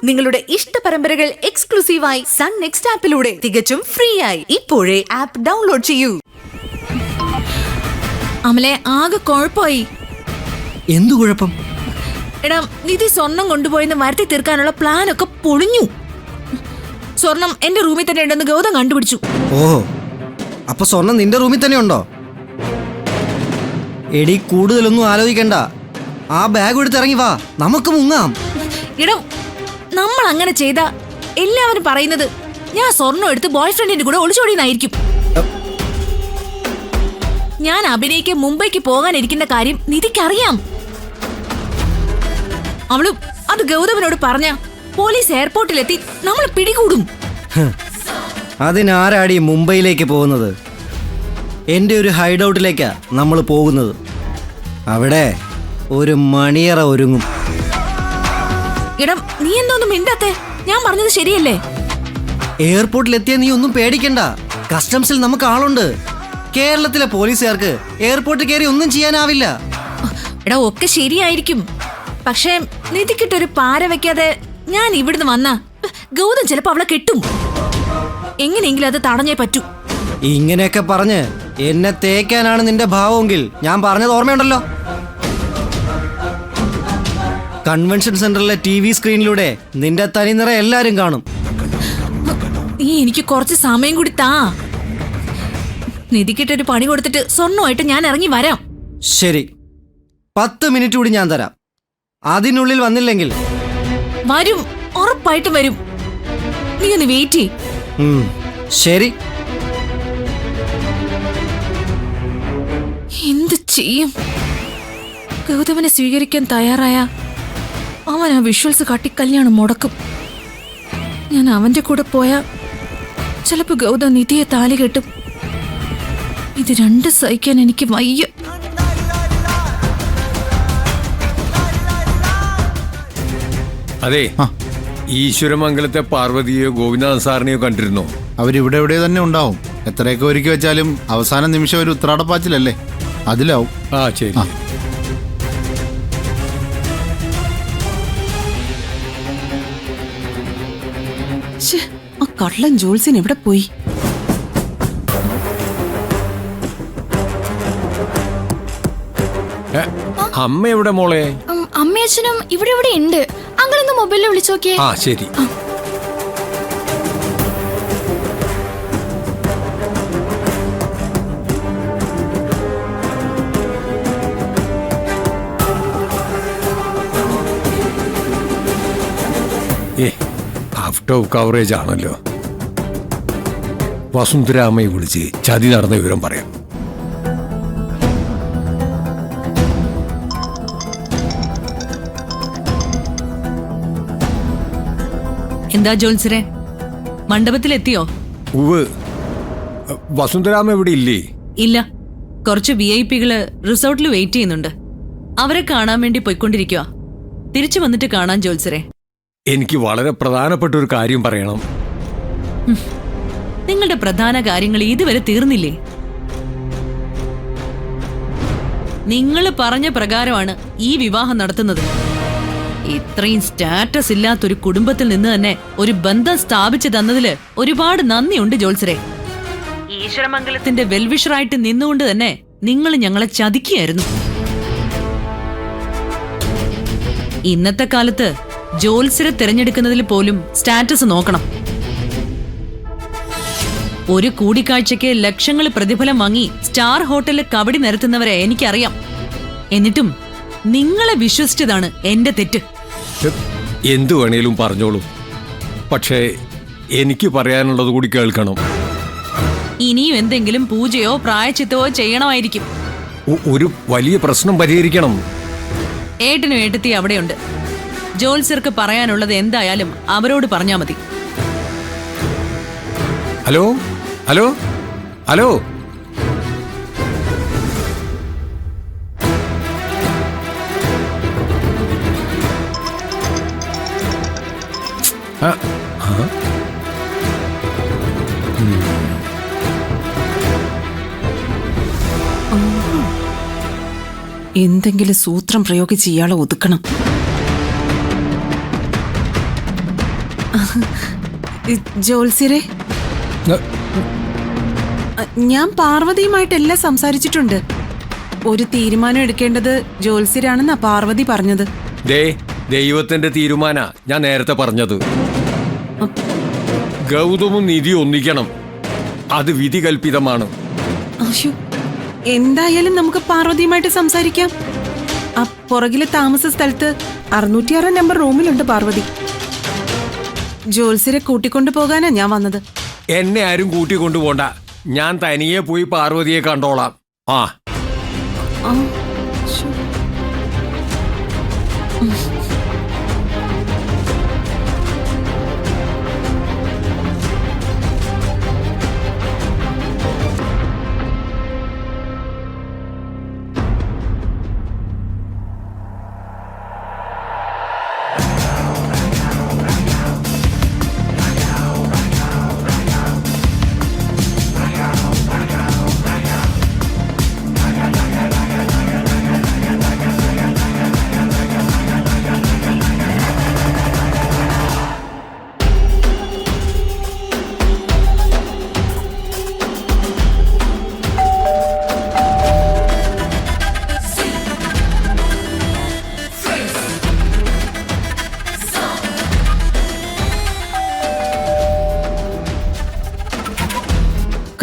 നിങ്ങളുടെ ഇഷ്ട പരമ്പരകൾ എക്സ്ക്ലൂസീവായി സൺ നെക്സ്റ്റ് ആപ്പിലൂടെ തികച്ചും ഫ്രീ ആയി ഇപ്പോഴേ ആപ്പ് ഡൗൺലോഡ് ചെയ്യൂ. അമലെ ആകെ കുഴപ്പമായി. എന്തു കുഴപ്പം? എടാ, നിധി സ്വർണം കൊണ്ടുപോയെന്ന് വരുത്തി തീർക്കാനുള്ള പ്ലാൻ ഒക്കെ പൊളിഞ്ഞു. സ്വർണം എന്റെ റൂമിൽ തന്നെ ഉണ്ടെന്ന് ഗൗതം കണ്ടുപിടിച്ചു. ഓഹോ, അപ്പൊ സ്വർണം നിന്റെ റൂമിൽ തന്നെ ഉണ്ടോ? എടി, കൂടുതലൊന്നും ആലോചിക്കണ്ട. ആ ബാഗ് എടുത്ത് ഇറങ്ങി വാ, നമുക്ക് മുങ്ങാം. എടാ, നമ്മൾ അങ്ങനെ ചെയ്ത എല്ലാവരും പറയുന്നത് ഞാൻ സ്വർണം എടുത്ത് ബോയ്ഫ്രണ്ടിന്റെ കൂടെ ഒളിച്ചോടിയെന്നായിരിക്കും. ഞാൻ അഭിനയിക്കാൻ മുംബൈക്ക് പോകാനിരിക്കുന്ന കാര്യം നിധിക്കറിയാം. അവള് അത് ഗൗതമനോട് പറഞ്ഞ പോലീസ് എയർപോർട്ടിലെത്തി നമ്മൾ പിടികൂടും. അതിനാരാടി മുംബൈയിലേക്ക് പോകുന്നത്? എൻ്റെ ഒരു ഹൈഡൌട്ടിലേക്കാ നമ്മൾ പോകുന്നത്. അവിടെ ഒരു മണിയറ ഒരുങ്ങും. ഇടം, നീ എന്തോന്നും മിണ്ടാത്തെ? ഞാൻ പറഞ്ഞത് ശരിയല്ലേ? എയർപോർട്ടിലെത്തിയ നീ ഒന്നും പേടിക്കണ്ട. കസ്റ്റംസിൽ നമുക്ക് ആളുണ്ട്. കേരളത്തിലെ പോലീസുകാർക്ക് എയർപോർട്ടിൽ കയറി ഒന്നും ചെയ്യാനാവില്ല. എടാ, ഒക്കെ ശരിയായിരിക്കും. പക്ഷേ നിധിക്കിട്ടൊരു പാര വെക്കാതെ ഞാൻ ഇവിടുന്ന് വന്ന ഗൗതം ചിലപ്പോ അവളെ കെട്ടും. എങ്ങനെയെങ്കിലും അത് തടഞ്ഞേ പറ്റൂ. ഇങ്ങനെയൊക്കെ പറഞ്ഞ് എന്നെ തേക്കാനാണ് നിന്റെ ഭാവമെങ്കിൽ ഞാൻ പറഞ്ഞത് ഓർമ്മയുണ്ടല്ലോ. കൺവെൻഷൻ സെന്ററിലെ TV സ്ക്രീനിലൂടെ നിന്റെ തനിനിറ എല്ലാരും കാണും. നീ എനിക്ക് കുറച്ച് സമയം കൂടി താ. നിധിക്കിട്ടൊരു പണി കൊടുത്തിട്ട് സ്വർണ്ണമായിട്ട് ഞാൻ ഇറങ്ങി വരാം. ശരി, 10 മിനിറ്റ് കൂടി ഞാൻ തരാം. അതിനുള്ളിൽ വന്നില്ലെങ്കിൽ വരും, ഉറപ്പായിട്ടും വരും. നീ ഒന്ന് വെയിറ്റ് ചെയ്യ്. ശരി. എന്ത് ചെയ്യും? ഗൗതമനെ സ്വീകരിക്കാൻ തയ്യാറായ അവൻ ആ വിഷ്വൽസ് കാട്ടി കല്യാണം മുടക്കും. ഞാൻ അവന്റെ കൂടെ പോയാ ചിലപ്പോ ഗൗതം നിധിയെ താലി കെട്ടും. ഇത് രണ്ട് സഹിക്കാൻ എനിക്ക് വയ്യ. അതെ, ഈശ്വരമംഗലത്തെ പാർവതിയോ ഗോവിന്ദൻ സാറിനെയോ കണ്ടിരുന്നോ? അവരിവിടെ എവിടെ തന്നെ ഉണ്ടാവും. എത്രയൊക്കെ ഒരുക്കി വെച്ചാലും അവസാന നിമിഷം ഒരു ഉത്രാടപ്പാച്ചിലല്ലേ, അതിലാവും. ആ, ശരി. ആ കള്ളൻ ജോൾസിൻ എവിടെ പോയി? അമ്മ എവിടെ മോളെ? അമ്മയച്ഛനും ഇവിടെ ഇവിടെ ഉണ്ട്. അങ്ങളൊന്ന് മൊബൈലിൽ വിളിച്ചു നോക്കിയേ. ആ, ശരി. ഔട്ട് ഓഫ് കവറേജ് ആണല്ലോ. വസുന്ധരാമയെ വിളിച്ച് ചതി നടന്ന വിവരം പറയാം. എന്താ ജോത്സരെ, മണ്ഡപത്തിലെത്തിയോ? ഉവ്, വസുന്ധരാമ ഇവിടെ ഇല്ലേ? ഇല്ല, കുറച്ച് VIP-കള് റിസോർട്ടിൽ വെയിറ്റ് ചെയ്യുന്നുണ്ട്. അവരെ കാണാൻ വേണ്ടി പോയിക്കൊണ്ടിരിക്കുക. തിരിച്ചു വന്നിട്ട് കാണാൻ ജോത്സരെ. എനിക്ക് വളരെ പ്രധാനപ്പെട്ട ഒരു കാര്യം പറയണം. നിങ്ങളുടെ പ്രധാന കാര്യങ്ങൾ ഇതുവരെ തീർന്നില്ലേ? നിങ്ങൾ പറഞ്ഞ പ്രകാരമാണ് ഈ വിവാഹം നടത്തുന്നത്. ഇത്രയും സ്റ്റാറ്റസ് ഇല്ലാത്തൊരു കുടുംബത്തിൽ നിന്ന് തന്നെ ഒരു ബന്ധം സ്ഥാപിച്ചു തന്നതില് ഒരുപാട് നന്ദിയുണ്ട് ജോത്സരെ. ഈശ്വരമംഗലത്തിന്റെ വെൽവിഷറായിട്ട് നിന്നുകൊണ്ട് തന്നെ നിങ്ങൾ ഞങ്ങളെ ചതിക്കുകയായിരുന്നു. ഇന്നത്തെ കാലത്ത് ജോത്സരെ തിരഞ്ഞെടുക്കുന്നതിൽ പോലും സ്റ്റാറ്റസ് നോക്കണം. ഒരു കൂടിക്കാഴ്ചയ്ക്ക് ലക്ഷങ്ങൾ പ്രതിഫലം വാങ്ങി സ്റ്റാർ ഹോട്ടലിൽ കബഡി നിരത്തുന്നവരെ എനിക്കറിയാം. എന്നിട്ടും നിങ്ങളെ വിശ്വസിച്ചതാണ് എന്റെ തെറ്റ്. എന്തു വേണേലും പറഞ്ഞോളൂ, പക്ഷേ എനിക്ക് പറയാനുള്ളത് കൂടി കേൾക്കണം. ഇനിയും എന്തെങ്കിലും പൂജയോ പ്രായച്ചിത്തവോ ചെയ്യണമായിരിക്കും. ഒരു വലിയ പ്രശ്നം പരിഹരിക്കണം. ഏട്ടനും ഏട്ടത്തി അവിടെയുണ്ട്. ജോത്സ്യർക്ക് പറയാനുള്ളത് എന്തായാലും അവരോട് പറഞ്ഞാ മതി. ഹലോ ഹലോ ഹലോ, എന്തെങ്കിലും സൂത്രം പ്രയോഗിച്ച് ഇയാളെ ഒതുക്കണം. ജോത്സ്യരെ, ഞാൻ പാർവതിയുമായിട്ടെല്ലാം സംസാരിച്ചിട്ടുണ്ട്. ഒരു തീരുമാനം എടുക്കേണ്ടത് ജോത്സ്യരാണെന്നാ പാർവതി പറഞ്ഞത്. ദൈവത്തിന്റെ തീരുമാന ഞാൻ നേരത്തെ പറഞ്ഞത്. ഗൗതമും നിധി ഒന്നിക്കണം, അത് വിധി കൽപ്പിതമാണ്. അയ്യോ, എന്തായാലും നമുക്ക് പാർവതിയുമായിട്ട് സംസാരിക്കാം. ആ പുറകിലെ താമസ സ്ഥലത്ത് 606 നമ്പർ റൂമിലുണ്ട് പാർവതി. ജോത്സ്യരെ കൂട്ടിക്കൊണ്ടു പോകാനാ ഞാൻ വന്നത്. എന്നെ ആരും കൂട്ടിക്കൊണ്ടുപോണ്ട, ഞാൻ തനിയെ പോയി പാർവതിയെ കണ്ടോളാം. ആ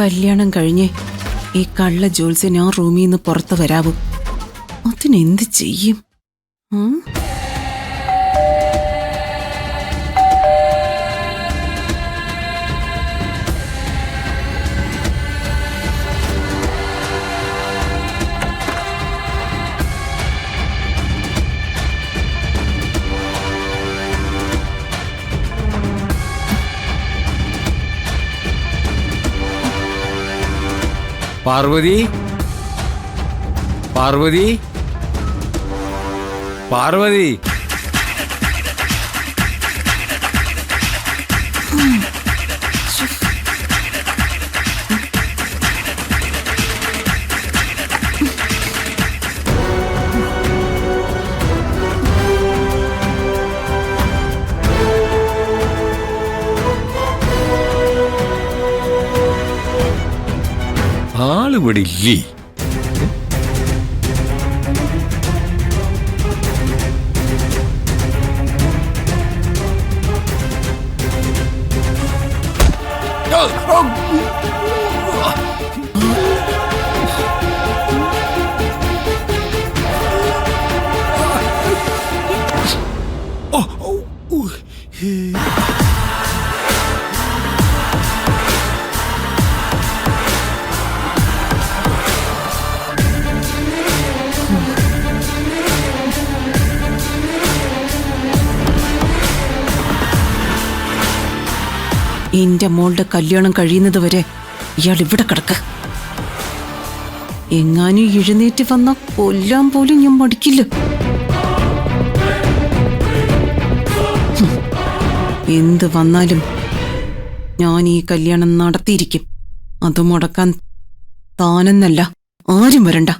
കല്യാണം കഴിഞ്ഞ് ഈ കള്ള ജോത്സ്യൻ ആ റൂമിൽ നിന്ന് പുറത്ത് വരാവും. അതിനെന്ത് ചെയ്യും? പാർവതി, പാർവതി, പാർവതി. ആളിവിടെ ഇല്ലേ? എന്റെ മോളുടെ കല്യാണം കഴിയുന്നത് വരെ ഇയാൾ ഇവിടെ കിടക്ക. എങ്ങാനും എഴുന്നേറ്റ് വന്ന കൊല്ലാൻ പോലും ഞാൻ മടിക്കില്ല. എന്ത് വന്നാലും ഞാൻ ഈ കല്യാണം നടത്തിയിരിക്കും. അത് മുടക്കാൻ താനെന്നല്ല ആരും വരണ്ട.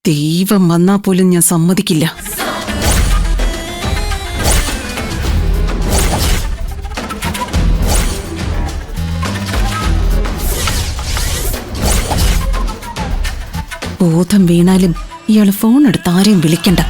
ദൈവം വന്നാ പോലും ഞാൻ സമ്മതിക്കില്ല. ബോധം വീണാലും ഇയാള് ഫോൺ എടുത്ത് ആരെയും വിളിക്കണ്ട.